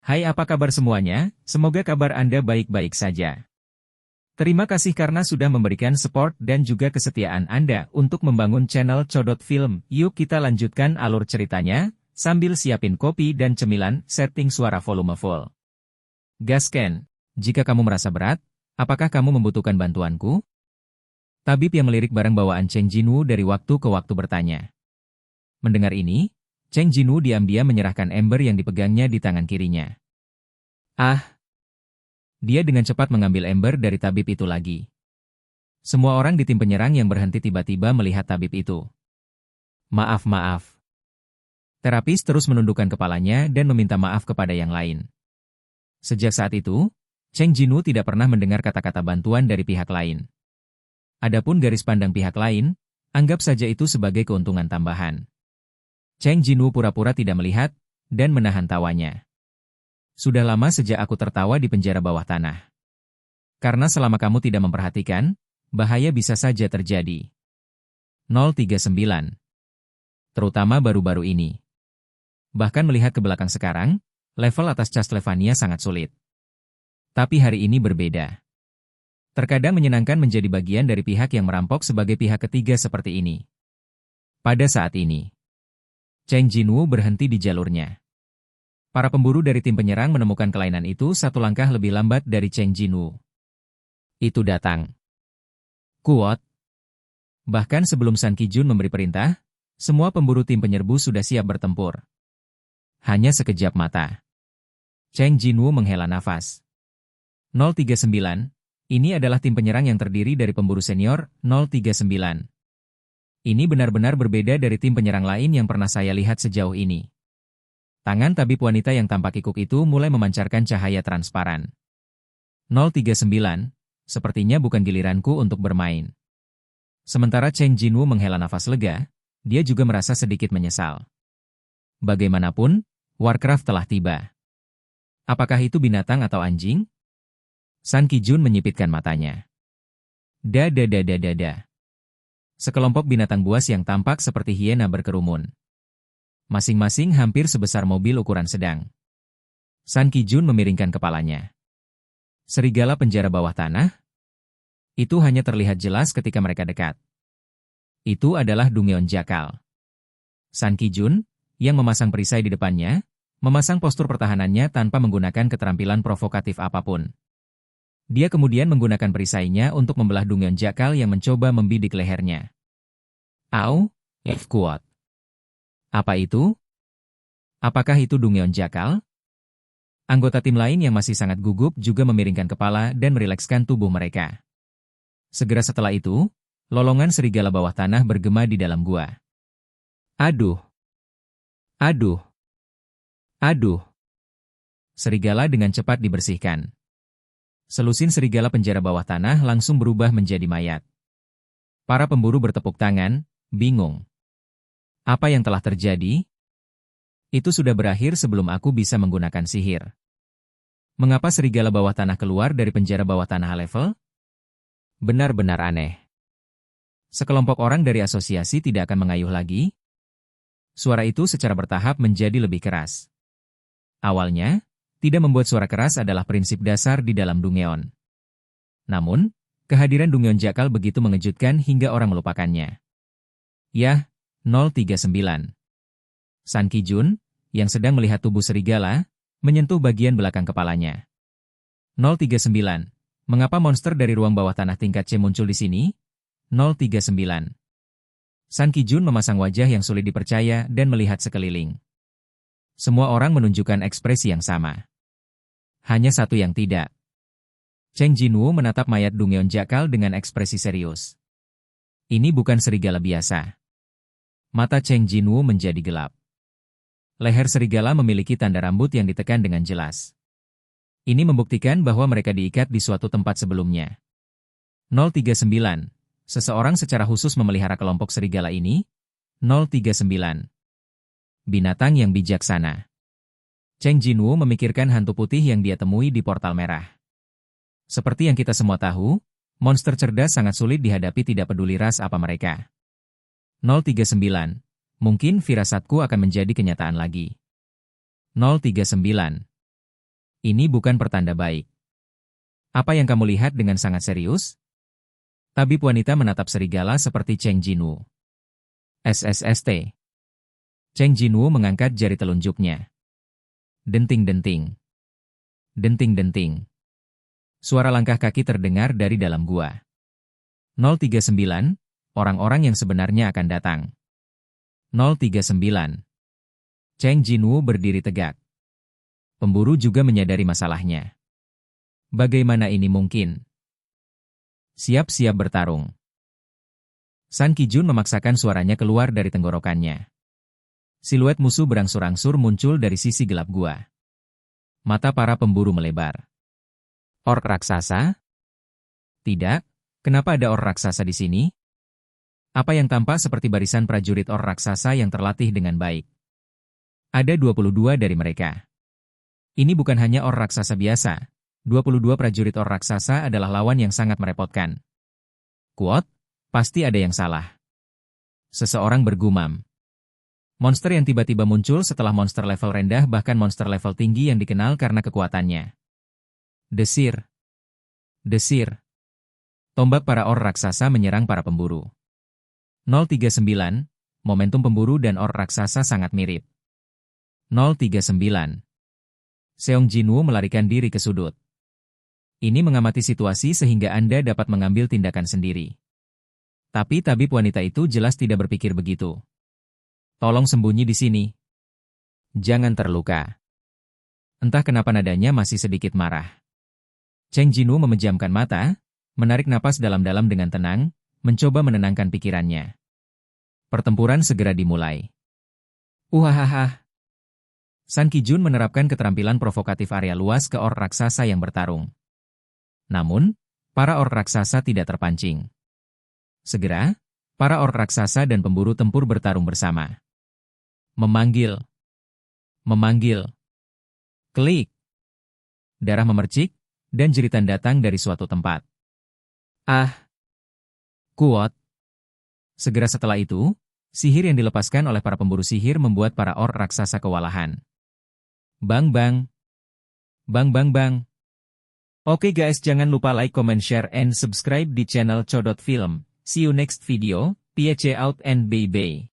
Hai, apa kabar semuanya? Semoga kabar Anda baik-baik saja. Terima kasih karena sudah memberikan support dan juga kesetiaan Anda untuk membangun channel Codot Film. Yuk kita lanjutkan alur ceritanya, sambil siapin kopi dan cemilan, setting suara volume full. Gasken, jika kamu merasa berat, apakah kamu membutuhkan bantuanku? Tabib yang melirik barang bawaan Cheng Jinwoo dari waktu ke waktu bertanya. Mendengar ini, Cheng Jinwoo diam-diam menyerahkan ember yang dipegangnya di tangan kirinya. Dia dengan cepat mengambil ember dari tabib itu lagi. Semua orang di tim penyerang yang berhenti tiba-tiba melihat tabib itu. Maaf. Terapis terus menundukkan kepalanya dan meminta maaf kepada yang lain. Sejak saat itu, Cheng Jinwoo tidak pernah mendengar kata-kata bantuan dari pihak lain. Adapun garis pandang pihak lain, anggap saja itu sebagai keuntungan tambahan. Cheng Jinwoo pura-pura tidak melihat, dan menahan tawanya. Sudah lama sejak aku tertawa di penjara bawah tanah. Karena selama kamu tidak memperhatikan, bahaya bisa saja terjadi. 039. Terutama baru-baru ini. Bahkan melihat ke belakang sekarang, level atas Castlevania sangat sulit. Tapi hari ini berbeda. Terkadang menyenangkan menjadi bagian dari pihak yang merampok sebagai pihak ketiga seperti ini. Pada saat ini, Cheng Jinwoo berhenti di jalurnya. Para pemburu dari tim penyerang menemukan kelainan itu satu langkah lebih lambat dari Cheng Jinwoo. Itu datang. Kuat. Bahkan sebelum San Kijun memberi perintah, semua pemburu tim penyerbu sudah siap bertempur. Hanya sekejap mata. Cheng Jinwoo menghela nafas. 039, ini adalah tim penyerang yang terdiri dari pemburu senior, 039. Ini benar-benar berbeda dari tim penyerang lain yang pernah saya lihat sejauh ini. Tangan tabib wanita yang tampak kikuk itu mulai memancarkan cahaya transparan. 039, sepertinya bukan giliranku untuk bermain. Sementara Cheng Jinwoo menghela nafas lega, dia juga merasa sedikit menyesal. Bagaimanapun, Warcraft telah tiba. Apakah itu binatang atau anjing? San Kijun menyipitkan matanya. Dada. Sekelompok binatang buas yang tampak seperti hiena berkerumun. Masing-masing hampir sebesar mobil ukuran sedang. San Kijun memiringkan kepalanya. Serigala penjara bawah tanah? Itu hanya terlihat jelas ketika mereka dekat. Itu adalah Dungeon Jakal. San Kijun, yang memasang perisai di depannya, memasang postur pertahanannya tanpa menggunakan keterampilan provokatif apapun. Dia kemudian menggunakan perisainya untuk membelah Dungeon Jakal yang mencoba membidik lehernya. Au, kuat. Apa itu? Apakah itu Dungeon Jakal? Anggota tim lain yang masih sangat gugup juga memiringkan kepala dan merilekskan tubuh mereka. Segera setelah itu, lolongan serigala bawah tanah bergema di dalam gua. Aduh. Serigala dengan cepat dibersihkan. Selusin serigala penjara bawah tanah langsung berubah menjadi mayat. Para pemburu bertepuk tangan, bingung. Apa yang telah terjadi? Itu sudah berakhir sebelum aku bisa menggunakan sihir. Mengapa serigala bawah tanah keluar dari penjara bawah tanah level? Benar-benar aneh. Sekelompok orang dari asosiasi tidak akan mengayuh lagi? Suara itu secara bertahap menjadi lebih keras. Awalnya, tidak membuat suara keras adalah prinsip dasar di dalam Dungeon. Namun, kehadiran Dungeon Jakal begitu mengejutkan hingga orang melupakannya. Yah, 039. San Kijun, yang sedang melihat tubuh serigala, menyentuh bagian belakang kepalanya. 039. Mengapa monster dari ruang bawah tanah tingkat C muncul di sini? 039. San Kijun memasang wajah yang sulit dipercaya dan melihat sekeliling. Semua orang menunjukkan ekspresi yang sama. Hanya satu yang tidak. Cheng Jinwoo menatap mayat Dungeon Jakal dengan ekspresi serius. Ini bukan serigala biasa. Mata Cheng Jinwoo menjadi gelap. Leher serigala memiliki tanda rambut yang ditekan dengan jelas. Ini membuktikan bahwa mereka diikat di suatu tempat sebelumnya. 039. Seseorang secara khusus memelihara kelompok serigala ini? 039. Binatang yang bijaksana. Cheng Jinwoo memikirkan hantu putih yang dia temui di portal merah. Seperti yang kita semua tahu, monster cerdas sangat sulit dihadapi tidak peduli ras apa mereka. 039. Mungkin firasatku akan menjadi kenyataan lagi. 039. Ini bukan pertanda baik. Apa yang kamu lihat dengan sangat serius? Tabib wanita menatap serigala seperti Cheng Jinwoo. SSST. Cheng Jinwoo mengangkat jari telunjuknya. Denting-denting. Denting-denting. Suara langkah kaki terdengar dari dalam gua. 039, orang-orang yang sebenarnya akan datang. 039. Cheng Jinwoo berdiri tegak. Pemburu juga menyadari masalahnya. Bagaimana ini mungkin? Siap-siap bertarung. San Kijun memaksakan suaranya keluar dari tenggorokannya. Siluet musuh berangsur-angsur muncul dari sisi gelap gua. Mata para pemburu melebar. Ork raksasa? Tidak, kenapa ada ork raksasa di sini? Apa yang tampak seperti barisan prajurit ork raksasa yang terlatih dengan baik? Ada 22 dari mereka. Ini bukan hanya ork raksasa biasa. 22 prajurit ork raksasa adalah lawan yang sangat merepotkan. Kuot, pasti ada yang salah. Seseorang bergumam. Monster yang tiba-tiba muncul setelah monster level rendah bahkan monster level tinggi yang dikenal karena kekuatannya. Desir. Desir. Tombak para ork raksasa menyerang para pemburu. 039, momentum pemburu dan ork raksasa sangat mirip. 039. Seong Jinwoo melarikan diri ke sudut. Ini mengamati situasi sehingga Anda dapat mengambil tindakan sendiri. Tapi tabib wanita itu jelas tidak berpikir begitu. Tolong sembunyi di sini. Jangan terluka. Entah kenapa nadanya masih sedikit marah. Cheng Jinwoo memejamkan mata, menarik napas dalam-dalam dengan tenang, mencoba menenangkan pikirannya. Pertempuran segera dimulai. Uhahaha. San Kijun menerapkan keterampilan provokatif area luas ke ork raksasa yang bertarung. Namun, para ork raksasa tidak terpancing. Segera, para ork raksasa dan pemburu tempur bertarung bersama. Memanggil. Memanggil. Klik. Darah memercik, dan jeritan datang dari suatu tempat. Ah. Kuat. Segera setelah itu, sihir yang dilepaskan oleh para pemburu sihir membuat para ork raksasa kewalahan. Bang bang. Bang bang bang. Oke guys, jangan lupa like, comment, share, and subscribe di channel Codot Film. See you next video. Piece out and bye bye.